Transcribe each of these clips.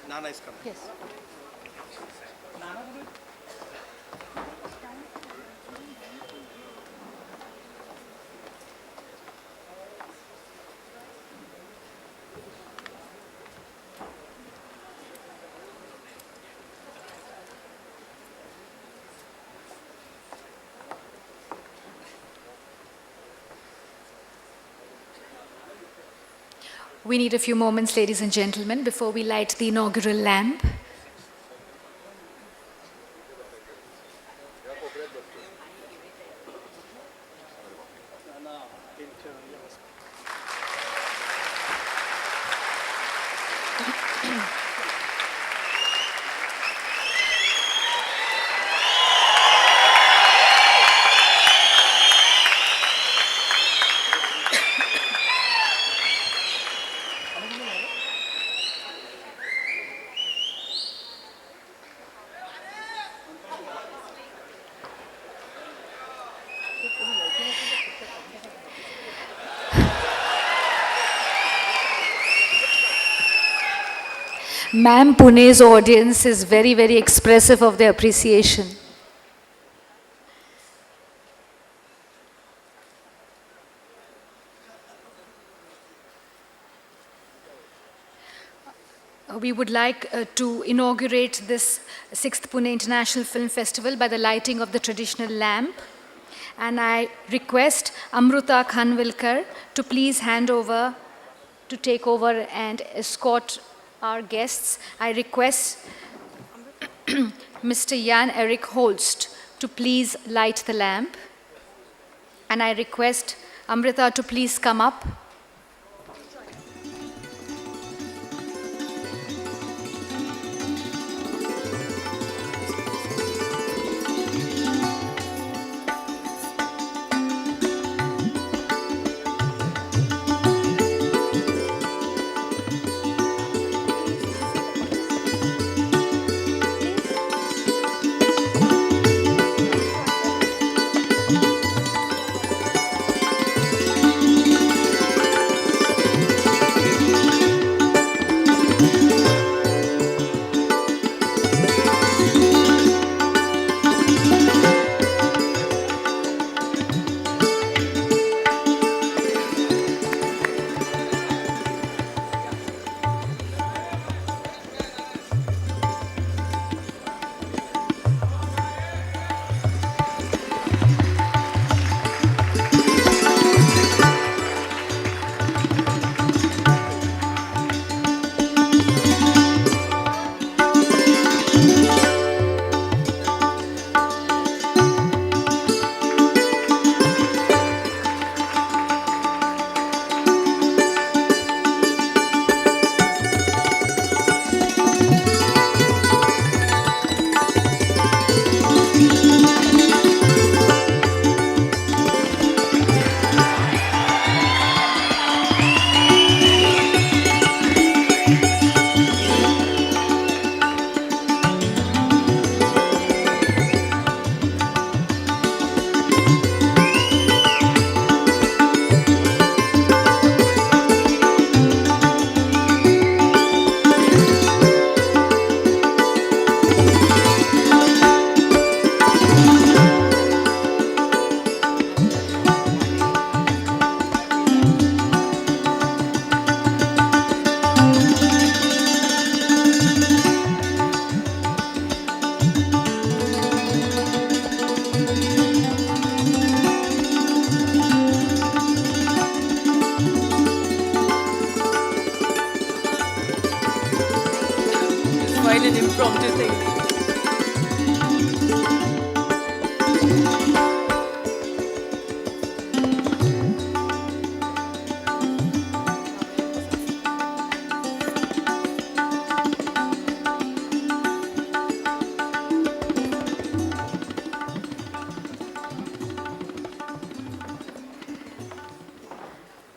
Nana is coming. Yes. We need a few moments, ladies and gentlemen, before we light the inaugural lamp. Ma'am, Pune's audience is very, very expressive of their appreciation. We would like to inaugurate this 6th Pune International Film Festival by the lighting of the traditional lamp. And I request Amruta Khanvilkar to please take over and escort our guests. I request Mr. Jan Erik Holst to please light the lamp. And I request Amrita to please come up. Quite an impromptu thing.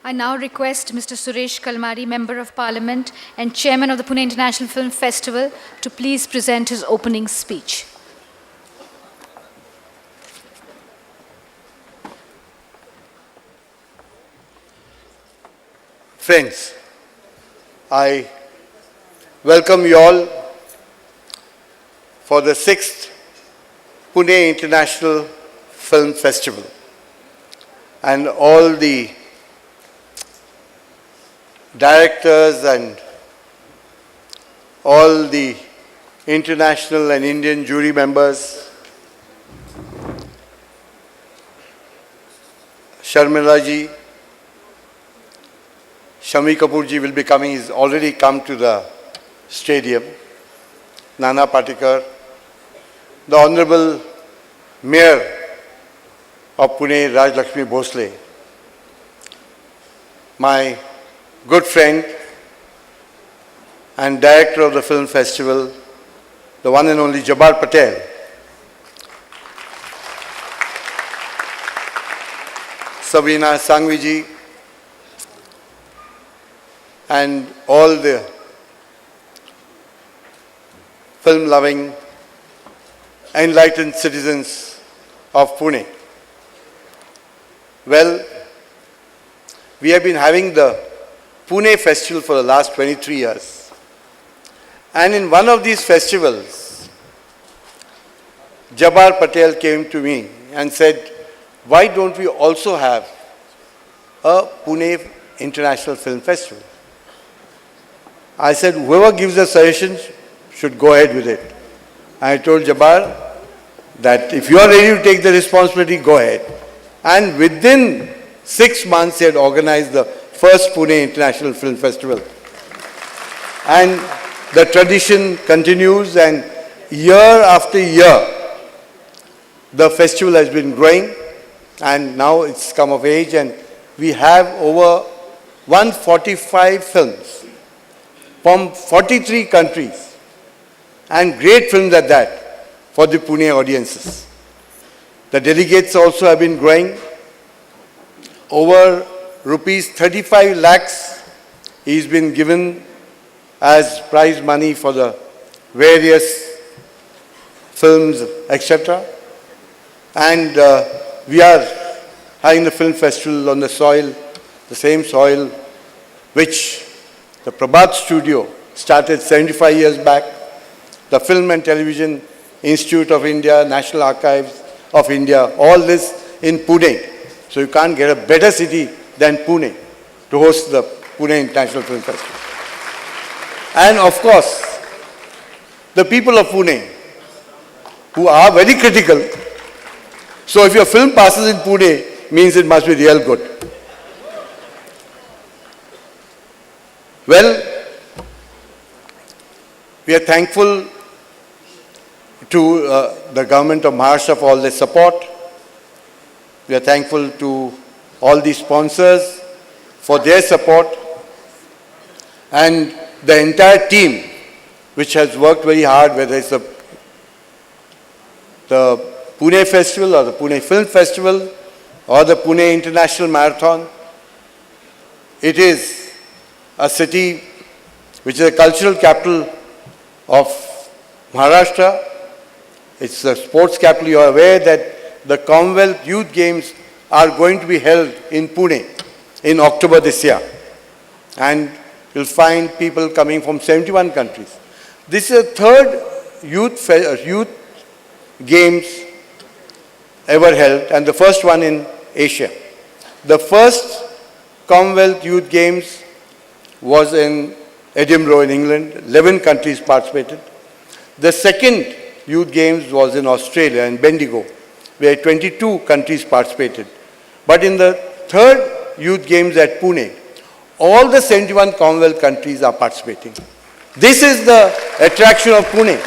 I now request Mr. Suresh Kalmari, Member of Parliament and Chairman of the Pune International Film Festival, to please present his opening speech. Friends, I welcome you all for the 6th Pune International Film Festival and all the directors and all the international and Indian jury members, Sharmila ji, Shami Kapoor ji will be coming, he's already come to the stadium, Nana Patekar, the Honorable Mayor of Pune, Raj Lakshmi Bhosle, my good friend and director of the film festival, the one and only Jabbar Patel, Sabina Sangvi ji, and all the film-loving, enlightened citizens of Pune. Well, we have been having the Pune Festival for the last 23 years. And in one of these festivals, Jabbar Patel came to me and said, why don't we also have a Pune International Film Festival? I said, whoever gives us suggestions should go ahead with it. I told Jabbar that if you are ready to take the responsibility, go ahead. And within 6 months, he had organized the first Pune International Film Festival. And the tradition continues, and year after year, the festival has been growing, and now it's come of age, and we have over 145 films from 43 countries, and great films at that, for the Pune audiences. The delegates also have been growing. Over rupees 35 lakhs is been given as prize money for the various films, etc. And we are having the film festival on the soil, the same soil which the Prabhat Studio started 75 years back, the Film and Television Institute of India, National Archives of India, all this in Pune. So you can't get a better city than Pune to host the Pune International Film Festival. And of course, the people of Pune, who are very critical. So if your film passes in Pune, means it must be real good. Well, we are thankful to the government of Maharashtra for all their support. We are thankful to all the sponsors for their support, and the entire team which has worked very hard, whether it's the Pune Festival or the Pune Film Festival or the Pune International Marathon. It is a city which is a cultural capital of Maharashtra. It's a sports capital. You are aware that the Commonwealth Youth Games are going to be held in Pune in October this year. And you'll find people coming from 71 countries. This is the third youth games ever held, and the first one in Asia. The first Commonwealth Youth Games was in Edinburgh in England. 11 countries participated. The second Youth Games was in Australia, in Bendigo, where 22 countries participated. But in the third Youth Games at Pune, all the 71 Commonwealth countries are participating. This is the attraction of Pune.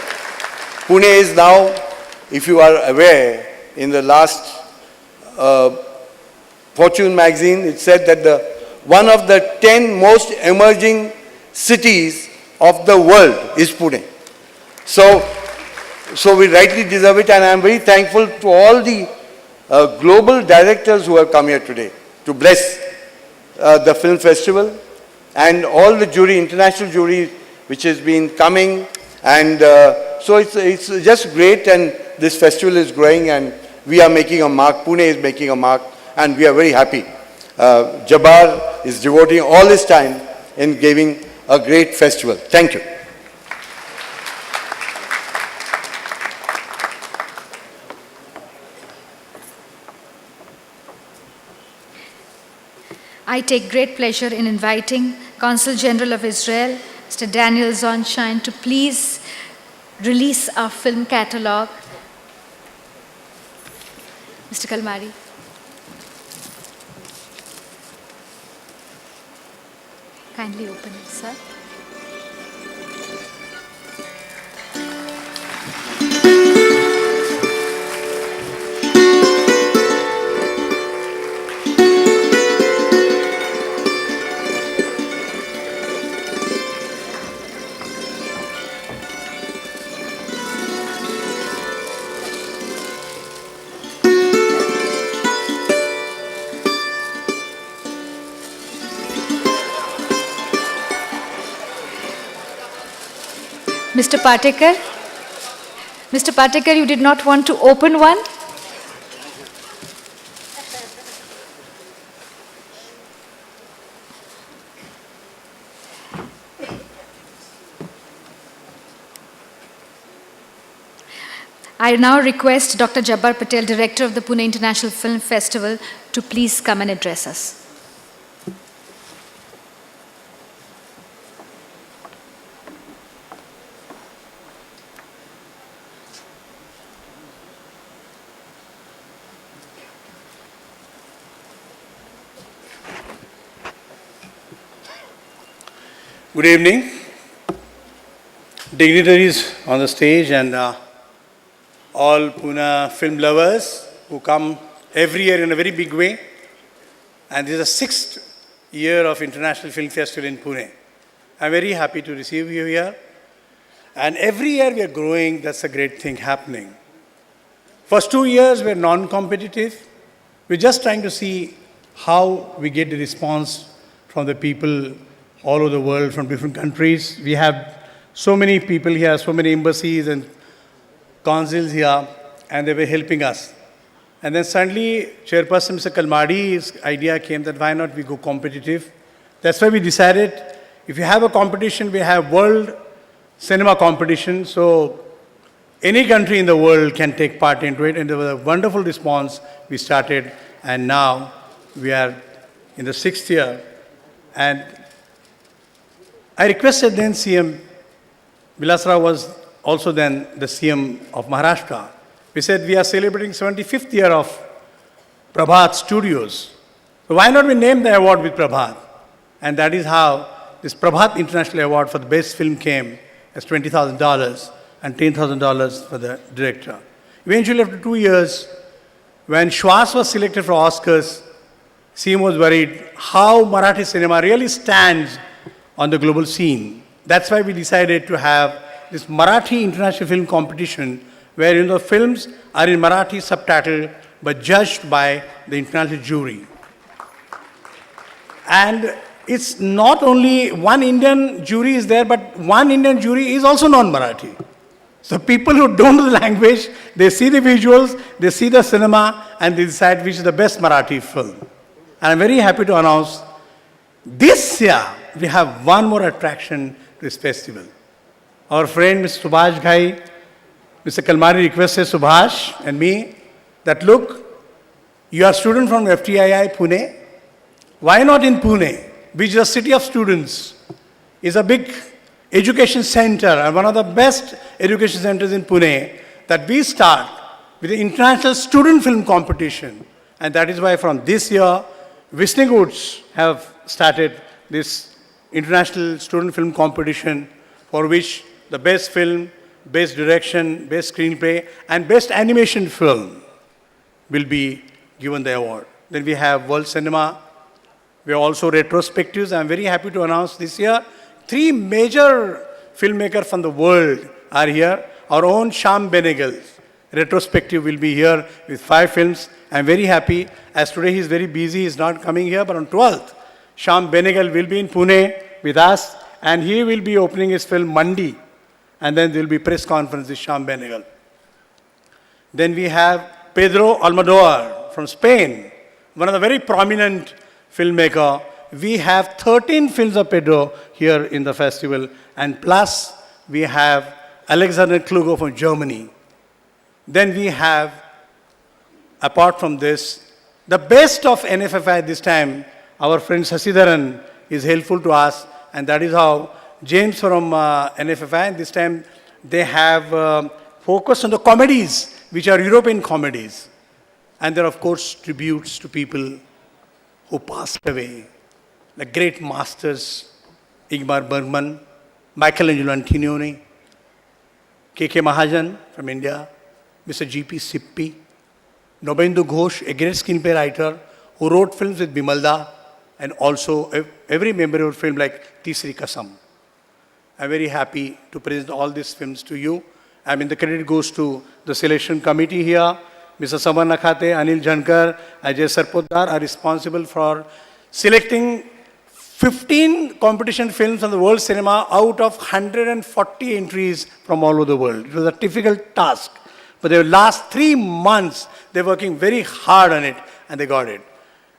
Pune is now, if you are aware, in the last Fortune magazine, it said that one of the 10 most emerging cities of the world is Pune. So we rightly deserve it, and I am very thankful to all the global directors who have come here today to bless the film festival, and all the jury, international jury, which has been coming, and so it's just great, and this festival is growing, and we are making a mark. Pune is making a mark, and we are very happy. Jabbar is devoting all his time in giving a great festival. Thank you. I take great pleasure in inviting Consul General of Israel, Mr. Daniel Zonshine, to please release our film catalogue. Mr. Kalmari. Kindly open it, sir. Mr. Patekar? Mr. Patekar, you did not want to open one? I now request Dr. Jabbar Patel, Director of the Pune International Film Festival, to please come and address us. Good evening, dignitaries on the stage and all Pune film lovers who come every year in a very big way. And this is the 6th year of International Film Festival in Pune. I'm very happy to receive you here. And every year we are growing, that's a great thing happening. First 2 years we're non-competitive. We're just trying to see how we get the response from the people all over the world from different countries. We have so many people here, so many embassies and consuls here, and they were helping us. And then suddenly, Chairperson Mr. Kalmari's idea came that why not we go competitive. That's why we decided, if you have a competition, we have world cinema competition, so any country in the world can take part into it, and there was a wonderful response. We started, and now we are in the 6th year. And I requested then CM, Vilas Rao was also then the CM of Maharashtra. We said we are celebrating 75th year of Prabhat Studios. So why not we name the award with Prabhat? And that is how this Prabhat International Award for the best film came as $20,000 and $10,000 for the director. Eventually after 2 years, when Shwas was selected for Oscars, CM was worried how Marathi cinema really stands on the global scene. That's why we decided to have this Marathi International Film Competition, where the films are in Marathi subtitle but judged by the international jury. And it's not only one Indian jury is there, but one Indian jury is also non-Marathi. So people who don't know the language, they see the visuals, they see the cinema, and they decide which is the best Marathi film. And I'm very happy to announce this year, we have one more attraction to this festival. Our friend Mr. Subhash Ghai, Mr. Kalmari requested Subhash and me that look, you are student from FTII Pune. Why not in Pune, which is a city of students, is a big education center and one of the best education centers in Pune, that we start with the International Student Film Competition. And that is why from this year, Vishnug Woods have started this International Student Film Competition, for which the best film, best direction, best screenplay, and best animation film will be given the award. Then we have World Cinema. We are also retrospectives. I'm very happy to announce this year, 3 major filmmakers from the world are here. Our own Shyam Benegal retrospective will be here with 5 films. I'm very happy. As today he's very busy, he's not coming here, but on 12th, Shyam Benegal will be in Pune with us, and he will be opening his film Mandi, and then there will be press conference with Shyam Benegal. Then we have Pedro Almodovar from Spain, one of the very prominent filmmaker. We have 13 films of Pedro here in the festival, and plus we have Alexander Klugo from Germany. Then we have, apart from this, the best of NFFI this time, our friend Sasidharan is helpful to us, and that is how James from NFFI, and this time they have focused on the comedies, which are European comedies. And there are, of course, tributes to people who passed away, like great masters, Ingmar Bergman, Michelangelo Antonioni, K.K. Mahajan from India, Mr. G.P. Sippi, Nobendu Ghosh, a great screenplay writer who wrote films with Bimalda, and also every memorable film like Tisri Kasam. I'm very happy to present all these films to you. I mean, the credit goes to the selection committee here. Mr. Saman Nakhate, Anil Jankar, Ajay Sarpotdar are responsible for selecting 15 competition films on the world cinema out of 140 entries from all over the world. It was a difficult task. But the last 3 months, they're working very hard on it, and they got it.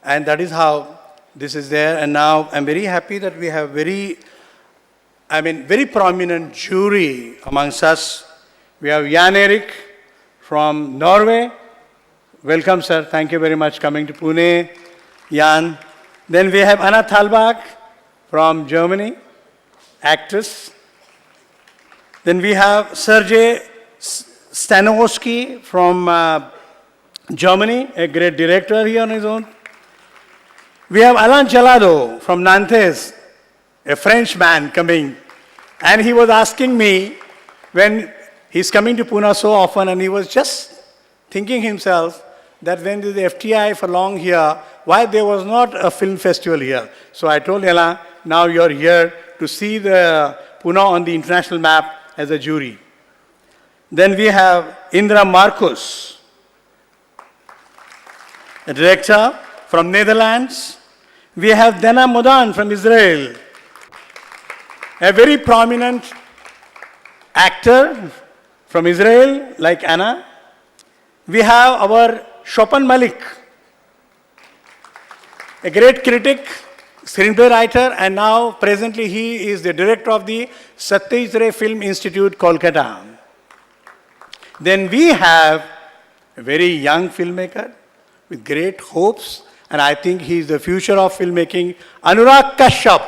And that is how this is there. And now I'm very happy that we have very prominent jury amongst us. We have Jan Erik from Norway. Welcome, sir. Thank you very much coming to Pune, Jan. Then we have Anna Thalbach from Germany, actress. Then we have Sergei Stanowski from Germany, a great director here on his own. We have Alain Jalado from Nantes, a French man coming. And he was asking me, when he's coming to Pune so often, and he was just thinking himself that when the FTI for long here, why there was not a film festival here. So I told Alain, now you're here to see the Pune on the international map as a jury. Then we have Indra Marcus, a director from Netherlands. We have Dana Modan from Israel, a very prominent actor from Israel, like Anna. We have our Chopin Malik, a great critic, screenplay writer, and now presently he is the director of the Satyaj Ray Film Institute, Kolkata. Then we have a very young filmmaker with great hopes, and I think he is the future of filmmaking, Anurag Kashyap.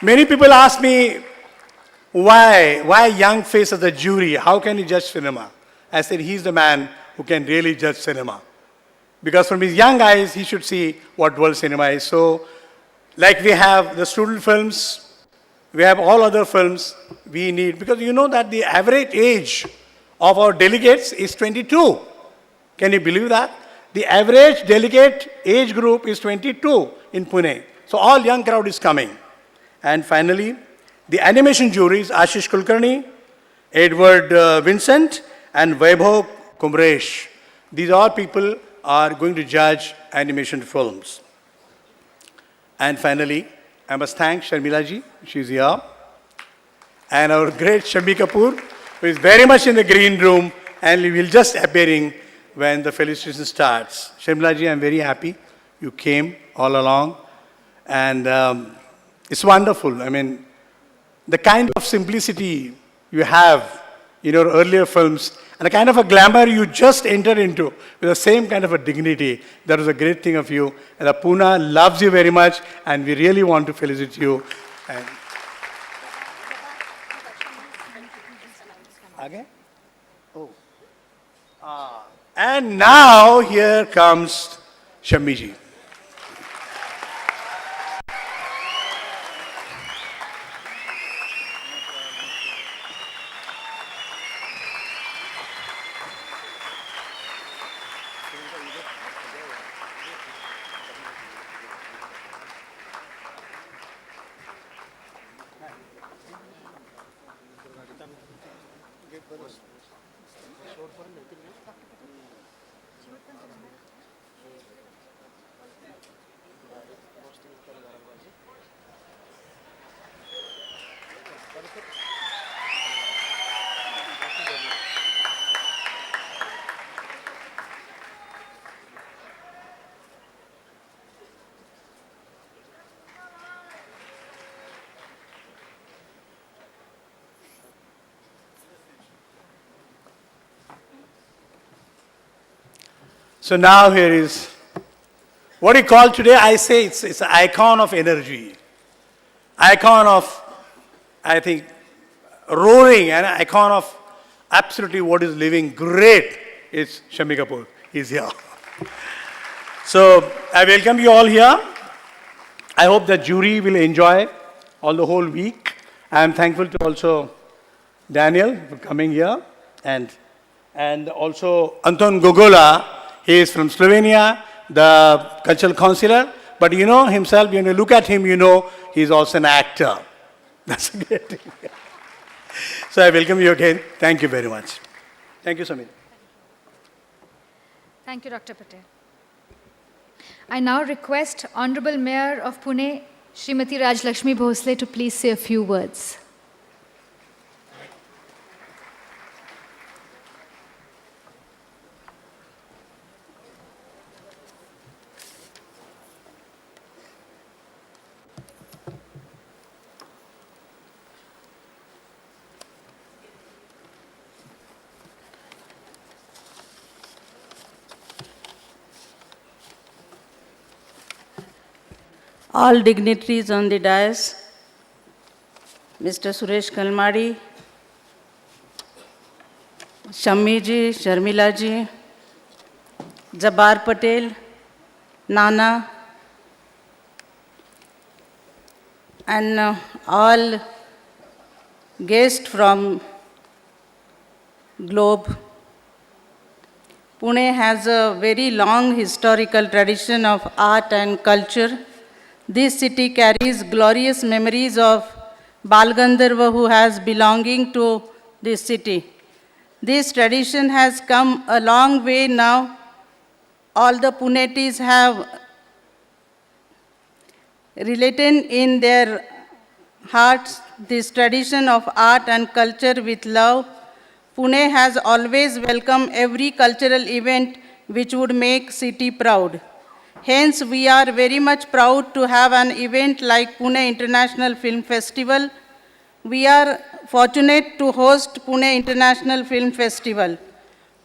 Many people ask me, why young face as a jury? How can he judge cinema? I said, he's the man who can really judge cinema. Because from his young eyes, he should see what world cinema is. So, like we have the student films, we have all other films we need. Because you know that the average age of our delegates is 22. Can you believe that? The average delegate age group is 22 in Pune. So all young crowd is coming. And finally, the animation juries, Ashish Kulkarni, Edward Vincent, and Vaibhav Kumresh. These all people are going to judge animation films. And finally, I must thank Sharmila ji, she's here, and our great Shammi Kapoor, who is very much in the green room and will just appearing when the felicitation starts. Sharmila ji, I'm very happy you came all along, and it's wonderful. I mean, the kind of simplicity you have in your earlier films and the kind of a glamour you just entered into with the same kind of a dignity, that was a great thing of you. And Pune loves you very much, and we really want to felicitate you. And again? Oh. And now here comes Shammi ji. So now here is what you call today, I say it's an icon of energy. Icon of, I think, roaring, and an icon of absolutely what is living great is Shammi Kapoor. He's here. So I welcome you all here. I hope the jury will enjoy all the whole week. I am thankful to also Daniel for coming here, and also Anton Gogola. He is from Slovenia, the cultural counselor. But you know himself, when you look at him, you know he's also an actor. That's a great thing. So I welcome you again. Thank you very much. Thank you, Samir. Thank you, Dr. Patel. I now request Honorable Mayor of Pune, Srimati Rajlakshmi Bhosle, to please say a few words. All dignitaries on the dais, Mr. Suresh Kalmadi, Shammi ji, Sharmila ji, Jabbar Patel, Nana, and all guests from globe. Pune has a very long historical tradition of art and culture. This city carries glorious memories of Bal Gandharva who has belonging to this city. This tradition has come a long way now. All the Punetis have related in their hearts this tradition of art and culture with love. Pune has always welcomed every cultural event which would make city proud. Hence, we are very much proud to have an event like Pune International Film Festival. We are fortunate to host Pune International Film Festival.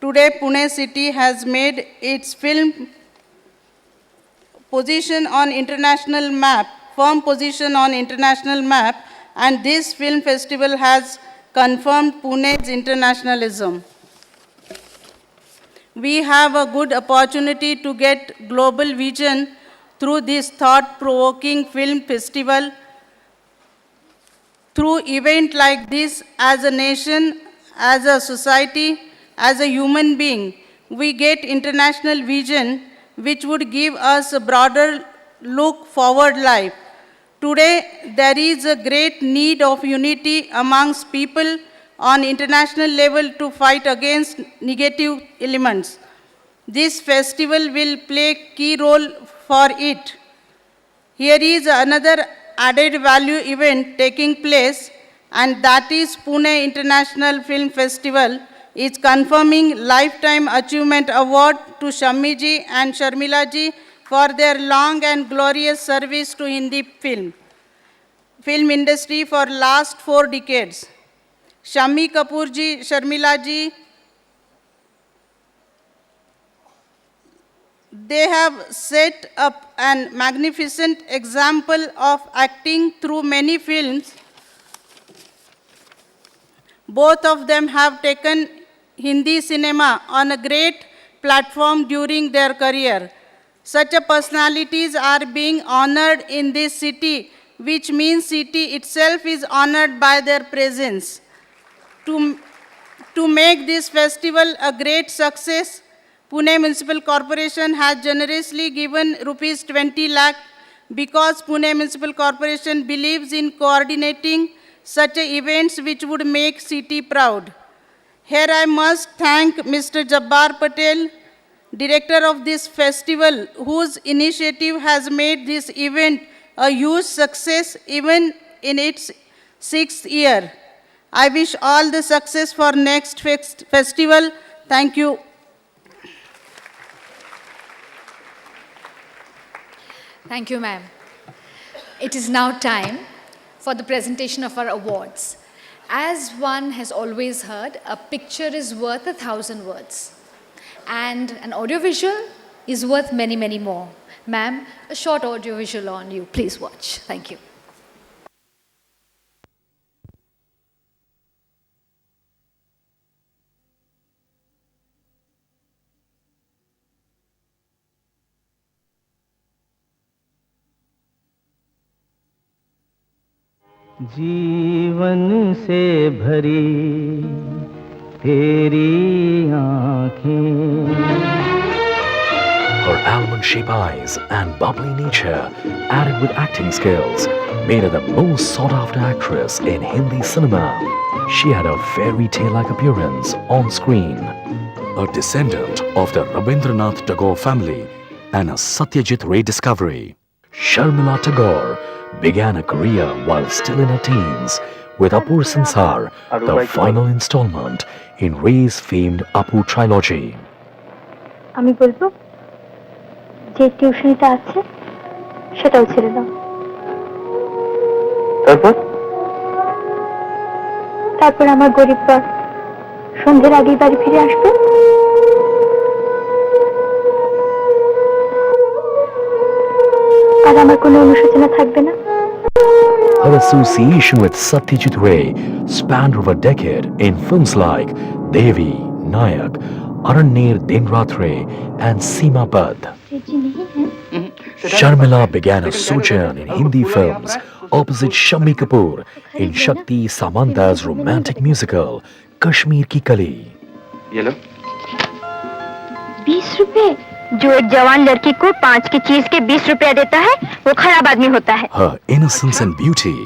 Today, Pune city has made its film position on international map, firm position on international map, and this film festival has confirmed Pune's internationalism. We have a good opportunity to get global vision through this thought-provoking film festival. Through event like this, as a nation, as a society, as a human being, we get international vision which would give us a broader look forward life. Today, there is a great need of unity amongst people on international level to fight against negative elements. This festival will play a key role for it. Here is another added value event taking place, and that is Pune International Film Festival is confirming Lifetime Achievement Award to Shammi ji and Sharmila ji for their long and glorious service to Hindi film industry for last 4 decades. Shammi Kapoor ji, Sharmila ji, they have set up a magnificent example of acting through many films. Both of them have taken Hindi cinema on a great platform during their career. Such personalities are being honored in this city, which means city itself is honored by their presence. To make this festival a great success, Pune Municipal Corporation has generously given rupees 20 lakh because Pune Municipal Corporation believes in coordinating such events which would make city proud. Here I must thank Mr. Jabbar Patel, director of this festival, whose initiative has made this event a huge success even in its 6th year. I wish all the success for next festival. Thank you. Thank you, ma'am. It is now time for the presentation of our awards. As one has always heard, a picture is worth 1,000 words. and an audiovisual is worth many, many more. Ma'am, a short audiovisual on you. Please watch. Thank you. जीवन से भरी तेरी आँखें. Her almond-shaped eyes and bubbly nature, added with acting skills, made her the most sought-after actress in Hindi cinema. She had a fairy tale-like appearance on screen. A descendant of the Rabindranath Tagore family and a Satyajit Ray discovery, Sharmila Tagore began a career while still in her teens with Apur Sansar, the final installment in Ray's famed Apu trilogy. আমি বলবো যে টিউশনিটা আছে সেটাও ছেড়ে দাও। তারপর আমার গরিব পর সন্ধ্যের আগেই বাড়ি ফিরে আসবে। আর আমার কোনো অনুশোচনা থাকবে না। Her association with Satyajit Ray spanned over a decade in films like Devi, Nayak, Aranyer Din Ratre and Seema Bad. Sharmila began her sojourn in Hindi films opposite Shammi Kapoor in Shakti Samanta's romantic musical Kashmir Ki Kali. 20 रुपए? जो एक जवान लड़की को 5 की चीज के 20 रुपया देता है वो खराब आदमी होता है। Her innocence and beauty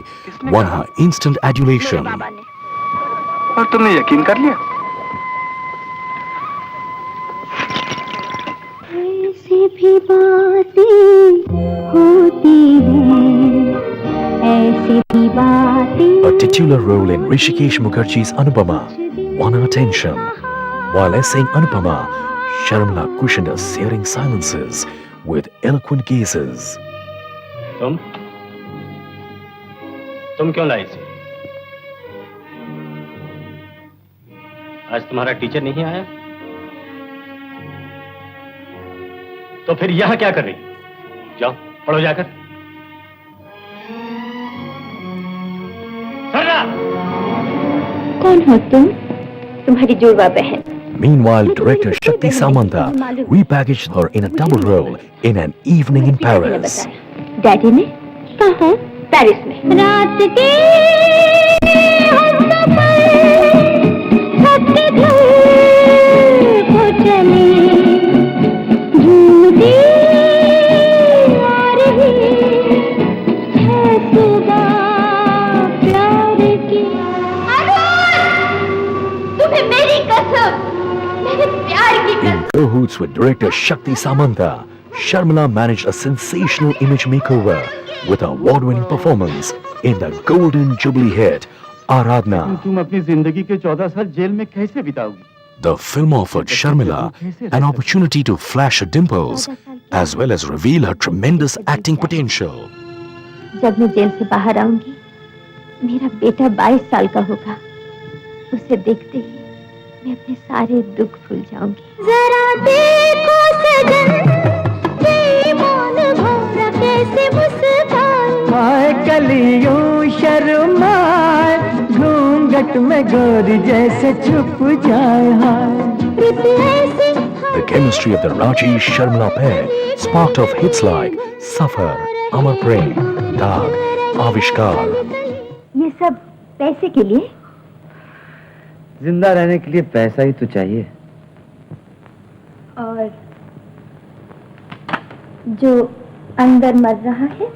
won her instant adulation. और तुमने यकीन कर लिया? ऐसी भी बातें होती हैं, ऐसी भी बातें। A titular role in Rishikesh Mukherjee's Anupama won her attention. While essaying Anupama, Sharmila cushioned her searing silences with eloquent gazes. तुम क्यों लाई इसे? आज तुम्हारा टीचर नहीं आया? तो फिर यहां क्या कर रही? जाओ पढ़ो जाकर। सरला! कौन हो तुम? तुम्हारी जुड़वा बहन। Meanwhile, director Shakti Samanta repackaged her in a double role in An Evening in Paris. Daddy ने? कहाँ? पेरिस में। रात के In cahoots with director Shakti Samanta, Sharmila managed a sensational image makeover with her award-winning performance in the Golden Jubilee hit Aradhna. तुम अपनी जिंदगी के 14 साल जेल में कैसे बिताओगी? The film offered Sharmila an opportunity to flash her dimples as well as reveal her tremendous acting potential. जब मैं jail से बाहर आऊंगी, मेरा बेटा 22 साल का होगा। उसे देखते ही मैं अपने सारे दुख भूल जाऊंगी। जरा देखो सजन, बेईमान भौरा कैसे मुस्कान। हाय कलियों शर्माए, घूंघट में गोरी जैसे छुप जाए हाय। The chemistry of the Rajesh Sharmila pair sparked off hits like Safar, Amar Prem, Daag, Avishkar. ये सब पैसे के लिए? जिंदा रहने के लिए पैसा ही तो चाहिए। और जो अंदर मर रहा है,